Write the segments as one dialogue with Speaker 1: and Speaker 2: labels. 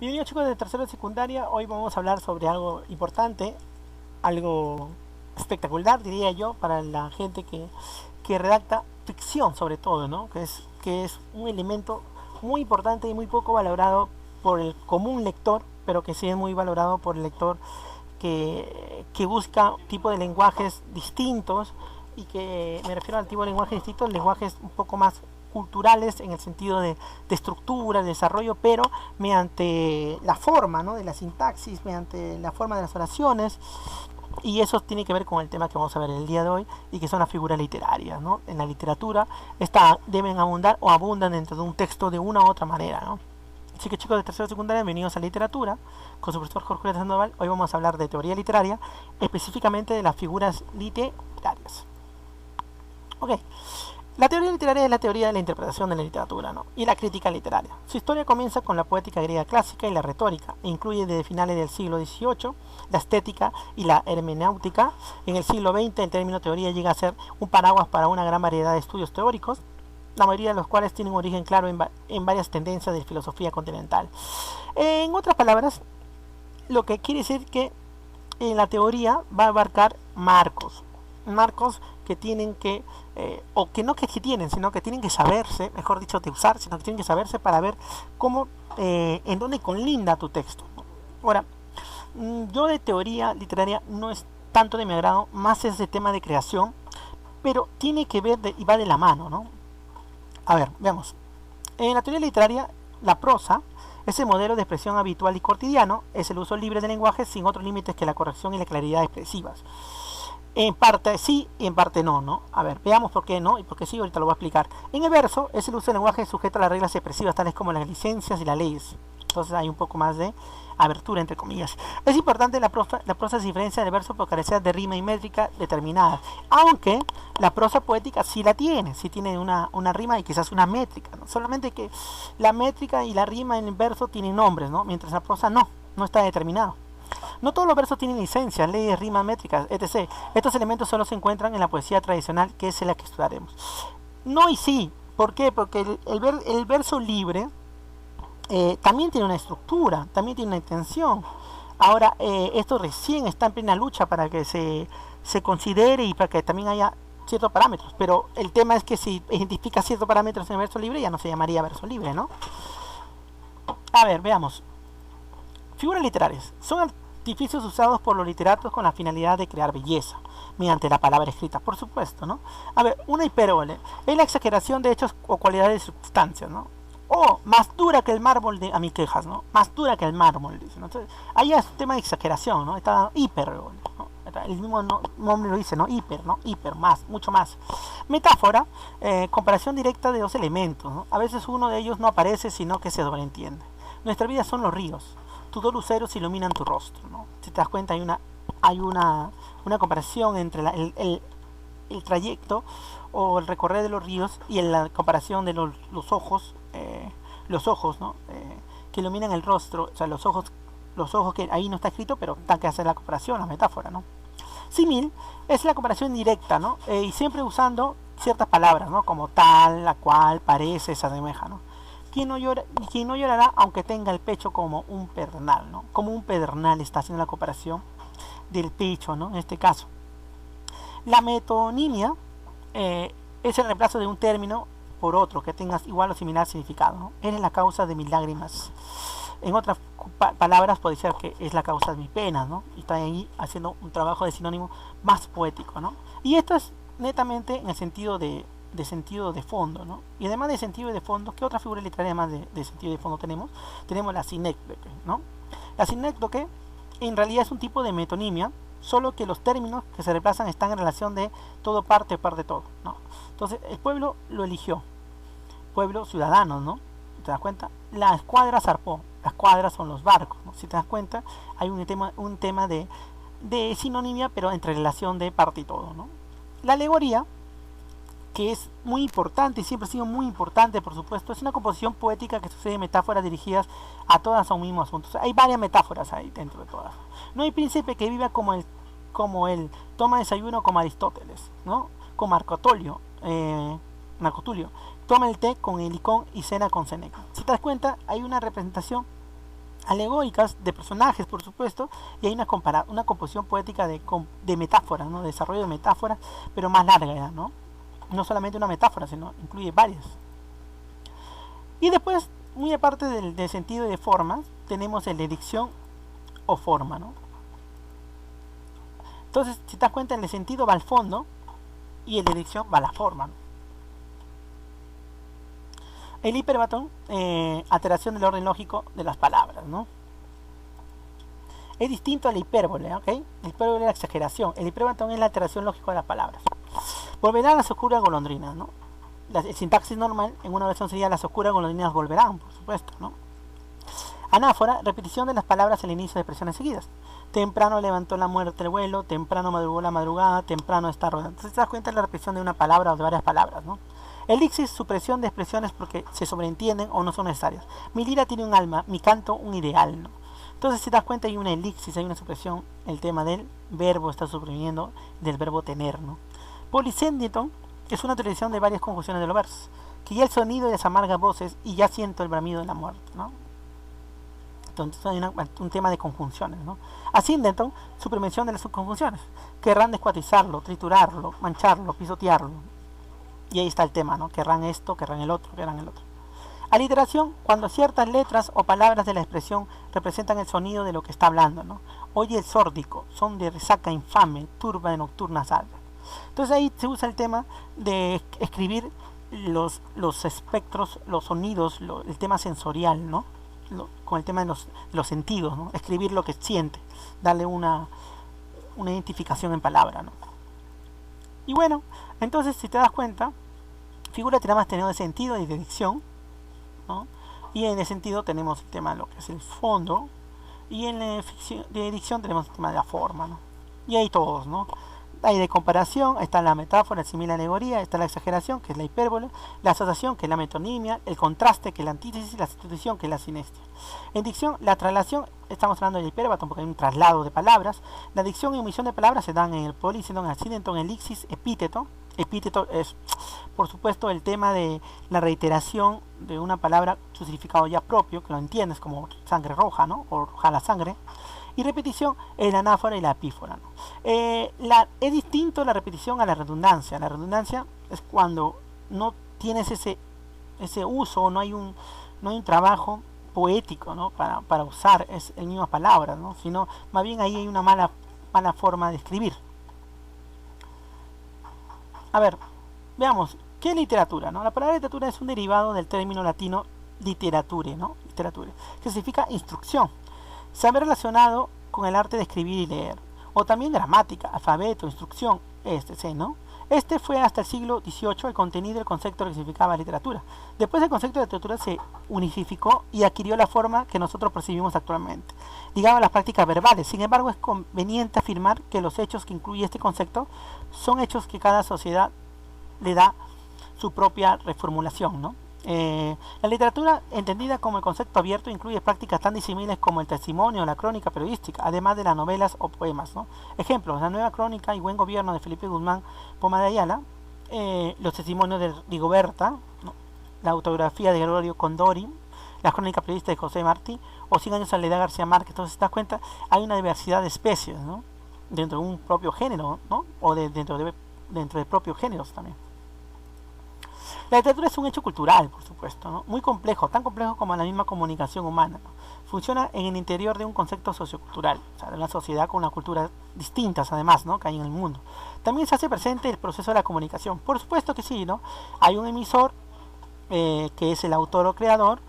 Speaker 1: Bienvenidos chicos de tercero de secundaria, hoy vamos a hablar sobre algo importante, algo espectacular diría yo para la gente que redacta ficción sobre todo, ¿no? Que es un elemento muy importante y muy poco valorado por el común lector, pero que sí es muy valorado por el lector que busca tipo de lenguajes distintos y que me refiero al tipo de lenguaje distinto, lenguajes un poco más culturales en el sentido de estructura, de desarrollo, pero mediante la forma, ¿no? De la sintaxis, mediante la forma de las oraciones, y eso tiene que ver con el tema que vamos a ver el día de hoy y que son las figuras literarias, ¿no? En la literatura deben abundar o abundan dentro de un texto de una u otra manera, ¿no? Así que chicos de tercero de secundaria, bienvenidos a literatura con su profesor Jorge Sandoval. Hoy vamos a hablar de teoría literaria, específicamente de las figuras literarias. Ok, la teoría literaria es la teoría de la interpretación de la literatura, ¿no? Y la crítica literaria. Su historia comienza con la poética griega clásica y la retórica, e incluye desde finales del siglo XVIII la estética y la hermenéutica. En el siglo XX el término teoría llega a ser un paraguas para una gran variedad de estudios teóricos, la mayoría de los cuales tienen un origen claro en varias tendencias de filosofía continental. En otras palabras, lo que quiere decir que en la teoría va a abarcar marcos que tienen que, o que no que tienen, sino que tienen que saberse, mejor dicho, de usar, sino que tienen que saberse para ver cómo, en dónde conlinda tu texto. Ahora, yo de teoría literaria no es tanto de mi agrado, más es de tema de creación, pero tiene que ver y va de la mano, ¿no? A ver, veamos. En la teoría literaria, la prosa es el modelo de expresión habitual y cotidiano, es el uso libre del lenguaje sin otros límites que la corrección y la claridad expresivas. En parte sí y en parte no, ¿no? A ver, veamos por qué no y por qué sí, ahorita lo voy a explicar. En el verso es el uso del lenguaje sujeto a las reglas expresivas tales como las licencias y las leyes. Entonces hay un poco más de abertura entre comillas. Es importante la prosa se diferencia del verso por carecer de rima y métrica determinada, aunque la prosa poética sí tiene una rima y quizás una métrica, ¿no? Solamente que la métrica y la rima en el verso tienen nombres, ¿no? Mientras la prosa no está determinado. No todos los versos tienen licencias, leyes, rimas, métricas, etc. Estos elementos solo se encuentran en la poesía tradicional, que es la que estudiaremos. No y sí. ¿Por qué? Porque el verso libre también tiene una estructura, también tiene una intención. Ahora, esto recién está en plena lucha para que se considere y para que también haya ciertos parámetros. Pero el tema es que si identifica ciertos parámetros en el verso libre, ya no se llamaría verso libre, ¿no? A ver, veamos. Figuras literarias. Son artificios usados por los literatos con la finalidad de crear belleza, mediante la palabra escrita, por supuesto, ¿no? A ver, una hipérbole es la exageración de hechos o cualidades de sustancias, ¿no? O más dura que el mármol a mis quejas, ¿no? Más dura que el mármol, dice, ¿no? Entonces, ahí es un tema de exageración, ¿no? Está hipérbole, ¿no? El mismo nombre lo dice, ¿no? Hiper, ¿no? Hiper, más, mucho más. Metáfora, comparación directa de dos elementos, ¿no? A veces uno de ellos no aparece, sino que se sobreentiende. Nuestra vida son los ríos. Tus dos luceros iluminan tu rostro, ¿no? Si te das cuenta, hay una comparación entre el trayecto o el recorrer de los ríos y en la comparación de los ojos, ¿no? Que iluminan el rostro, o sea, los ojos que ahí no está escrito, pero está que hacer la comparación, la metáfora, ¿no? Símil es la comparación directa, ¿no? Y siempre usando ciertas palabras, ¿no? Como tal, la cual, parece, se asemeja, ¿no? Quien no llorará aunque tenga el pecho como un pedernal, ¿no? Como un pedernal está haciendo la comparación del pecho, ¿no? En este caso. La metonimia es el reemplazo de un término por otro que tenga igual o similar significado, ¿no? Eres la causa de mis lágrimas. En otras palabras puede ser que es la causa de mis penas, ¿no? Y está ahí haciendo un trabajo de sinónimo más poético, ¿no? Y esto es netamente en el sentido sentido de fondo, ¿no? Y además de sentido de fondo, ¿qué otra figura literaria más de sentido de fondo tenemos? Tenemos la sinécdoque, ¿no? La sinécdoque en realidad es un tipo de metonimia, solo que los términos que se reemplazan están en relación de todo parte todo, ¿no? Entonces, el pueblo lo eligió, pueblo ciudadanos, ¿no? ¿Te das cuenta? La escuadra zarpó, las cuadras son los barcos, ¿no? Si te das cuenta, hay un tema de sinonimia, pero entre relación de parte y todo, ¿no? La alegoría, que es muy importante y siempre ha sido muy importante, por supuesto, es una composición poética que sucede metáforas dirigidas a todas a un mismo asunto. O sea, hay varias metáforas ahí dentro de todas. No hay príncipe que viva como él toma desayuno como Aristóteles, ¿no? Como Marco Tulio, toma el té con Helicón y cena con Seneca. Si te das cuenta, hay una representación alegóricas de personajes, por supuesto, y hay una composición poética de metáforas, ¿no? De desarrollo de metáforas, pero más larga ya, ¿no? No solamente una metáfora, sino incluye varias. Y después, muy aparte del sentido y de formas, tenemos el de dicción o forma, ¿no? Entonces, si te das cuenta, el de sentido va al fondo y el de dicción va a la forma, ¿no? El hiperbatón, alteración del orden lógico de las palabras, ¿no? Es distinto a la hipérbole, ¿ok? La hipérbole es la exageración, el hiperbatón es la alteración lógica de las palabras. Volverán las oscuras golondrinas, ¿no? El sintaxis normal en una versión sería las oscuras golondrinas volverán, por supuesto, ¿no? Anáfora, repetición de las palabras al inicio de expresiones seguidas. Temprano levantó la muerte el vuelo, temprano madrugó la madrugada, temprano está rodando. Entonces te das cuenta de la repetición de una palabra o de varias palabras, ¿no? Elixir, supresión de expresiones porque se sobreentienden o no son necesarias. Mi lira tiene un alma, mi canto un ideal, ¿no? Entonces si te das cuenta hay una elixir, hay una supresión, el tema del verbo está suprimiendo del verbo tener, ¿no? Polisendieton es una tradición de varias conjunciones de los versos, que ya el sonido de las amargas voces y ya siento el bramido de la muerte, ¿no? Entonces hay un tema de conjunciones, ¿no? Ascendenton, supresión de las subconjunciones. Querrán descuartizarlo, triturarlo, mancharlo, pisotearlo. Y ahí está el tema, ¿no? Querrán esto, querrán el otro, querrán el otro. Aliteración, cuando ciertas letras o palabras de la expresión representan el sonido de lo que está hablando, ¿no? Oye el sórdico, son de resaca infame, turba de nocturnas almas. Entonces ahí se usa el tema de escribir los espectros, los sonidos, el tema sensorial, ¿no? Con el tema de los sentidos, ¿no? Escribir lo que siente, darle una identificación en palabra, ¿no? Y bueno, entonces si te das cuenta, figura tiene más tenido de sentido y de dicción, ¿no? Y en ese sentido tenemos el tema de lo que es el fondo, y en la de dicción tenemos el tema de la forma, ¿no? Y ahí todos, ¿no? Hay de comparación, está la metáfora, el simil alegoría, está la exageración, que es la hipérbole, la asociación, que es la metonimia, el contraste, que es la antítesis, la sustitución, que es la sinestia. En dicción, la traslación, estamos hablando del hiperbatón porque hay un traslado de palabras. La dicción y omisión de palabras se dan en el polísedon, accidenton, elixis, epíteto. Epíteto es, por supuesto, el tema de la reiteración de una palabra, su significado ya propio, que lo entiendes como sangre roja, ¿no? O roja la sangre. Y repetición, el anáfora y la epífora, ¿no? Es distinto la repetición a la redundancia. La redundancia es cuando no tienes ese uso, no hay un trabajo poético, ¿no? para usar el mismas palabras, ¿no? Sino más bien ahí hay una mala forma de escribir. A ver, veamos, ¿qué es literatura? ¿No? La palabra literatura es un derivado del término latino literature, ¿no? Literature, que significa instrucción. Se ha relacionado con el arte de escribir y leer, o también gramática, alfabeto, instrucción, ¿no? Este fue hasta el siglo XVIII el contenido del concepto que significaba literatura. Después el concepto de literatura se unificó y adquirió la forma que nosotros percibimos actualmente, ligado a las prácticas verbales. Sin embargo, es conveniente afirmar que los hechos que incluye este concepto son hechos que cada sociedad le da su propia reformulación, ¿no? La literatura, entendida como el concepto abierto, incluye prácticas tan disímiles como el testimonio o la crónica periodística, además de las novelas o poemas, ¿no? Ejemplos: la nueva crónica y buen gobierno de Felipe Guzmán Poma de Ayala, los testimonios de Rigoberta, ¿no? La autobiografía de Gregorio Condori, la crónica periodística de José Martí, o 100 años de Soledad García Márquez. Entonces, si te das cuenta, hay una diversidad de especies, ¿no? Dentro de un propio género, ¿no? O dentro de propios géneros también. La literatura es un hecho cultural, por supuesto, ¿no? Muy complejo, tan complejo como la misma comunicación humana, ¿no? Funciona en el interior de un concepto sociocultural, o sea, de una sociedad con una cultura distintas, además, ¿no? Que hay en el mundo. También se hace presente el proceso de la comunicación. Por supuesto que sí, ¿no? Hay un emisor, que es el autor o creador.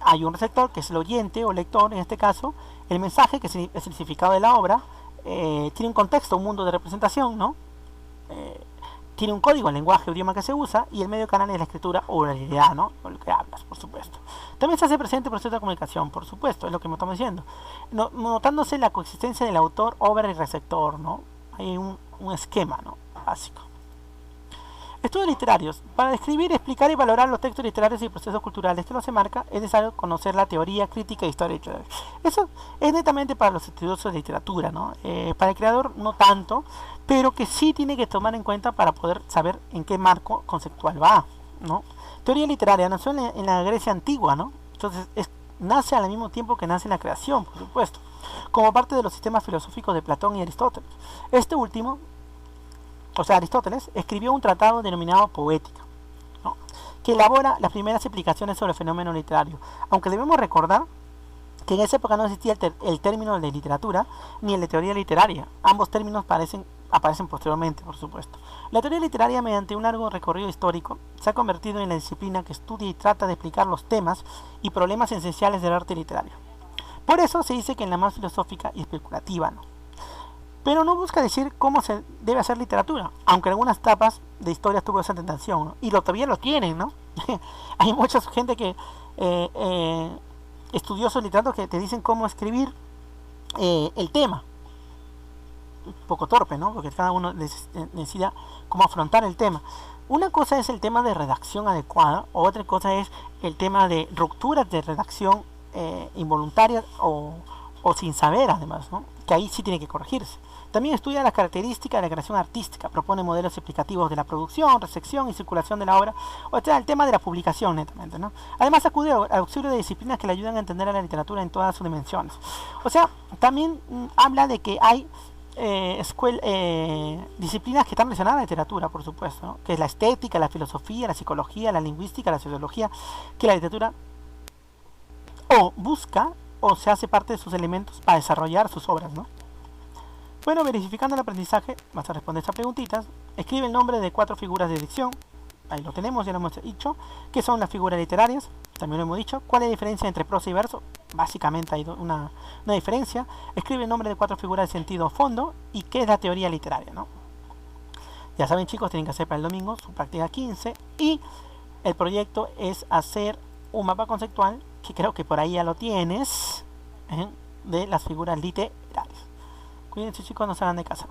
Speaker 1: Hay un receptor, que es el oyente o lector, en este caso. El mensaje, que es el significado de la obra. Tiene un contexto, un mundo de representación, ¿no? Tiene un código, el lenguaje o idioma que se usa, y el medio canal es la escritura o la oralidad, ¿no? O lo que hablas, por supuesto. También se hace presente el proceso de comunicación, por supuesto, es lo que me estamos diciendo. Notándose la coexistencia del autor, obra y receptor, ¿no? Hay un esquema, ¿no? Básico. Estudios literarios. Para describir, explicar y valorar los textos literarios y procesos culturales que no se marca, es necesario conocer la teoría, crítica e historia literaria. Eso es netamente para los estudiosos de literatura, ¿no? Para el creador no tanto, pero que sí tiene que tomar en cuenta para poder saber en qué marco conceptual va, ¿no? Teoría literaria nació en la Grecia antigua, ¿no? Entonces nace al mismo tiempo que nace la creación, por supuesto, como parte de los sistemas filosóficos de Platón y Aristóteles. Este último, o sea, Aristóteles, escribió un tratado denominado Poética, ¿no?, que elabora las primeras explicaciones sobre el fenómeno literario, aunque debemos recordar que en esa época no existía el término de literatura ni el de teoría literaria. Ambos términos aparecen posteriormente, por supuesto. La teoría literaria, mediante un largo recorrido histórico, se ha convertido en la disciplina que estudia y trata de explicar los temas y problemas esenciales del arte literario. Por eso se dice que es la más filosófica y especulativa, ¿no? Pero no busca decir cómo se debe hacer literatura, aunque en algunas etapas de historia tuvo esa tentación, ¿no? Y todavía lo tienen, ¿no? Hay mucha gente que estudiosos literatos que te dicen cómo escribir el tema. Un poco torpe, ¿no? Porque cada uno necesita cómo afrontar el tema. Una cosa es el tema de redacción adecuada, otra cosa es el tema de rupturas de redacción involuntarias o sin saber, además, ¿no?, que ahí sí tiene que corregirse. También estudia las características de la creación artística, propone modelos explicativos de la producción, recepción y circulación de la obra, o sea, el tema de la publicación netamente, ¿no? Además acude al auxilio de disciplinas que le ayudan a entender a la literatura en todas sus dimensiones. O sea, también habla de que hay disciplinas que están relacionadas a la literatura, por supuesto, ¿no?, que es la estética, la filosofía, la psicología, la lingüística, la sociología, que la literatura o busca o se hace parte de sus elementos para desarrollar sus obras, ¿no? Bueno, verificando el aprendizaje, vas a responder estas preguntitas. Escribe el nombre de 4 figuras de dicción. Ahí lo tenemos, ya lo hemos dicho. ¿Qué son las figuras literarias? También lo hemos dicho. ¿Cuál es la diferencia entre prosa y verso? Básicamente hay una diferencia. Escribe el nombre de 4 figuras de sentido fondo. ¿Y qué es la teoría literaria, no? Ya saben, chicos, tienen que hacer para el domingo su práctica 15. Y el proyecto es hacer un mapa conceptual, que creo que por ahí ya lo tienes, de las figuras literarias. Cuídense, chicos, no salgan de casa.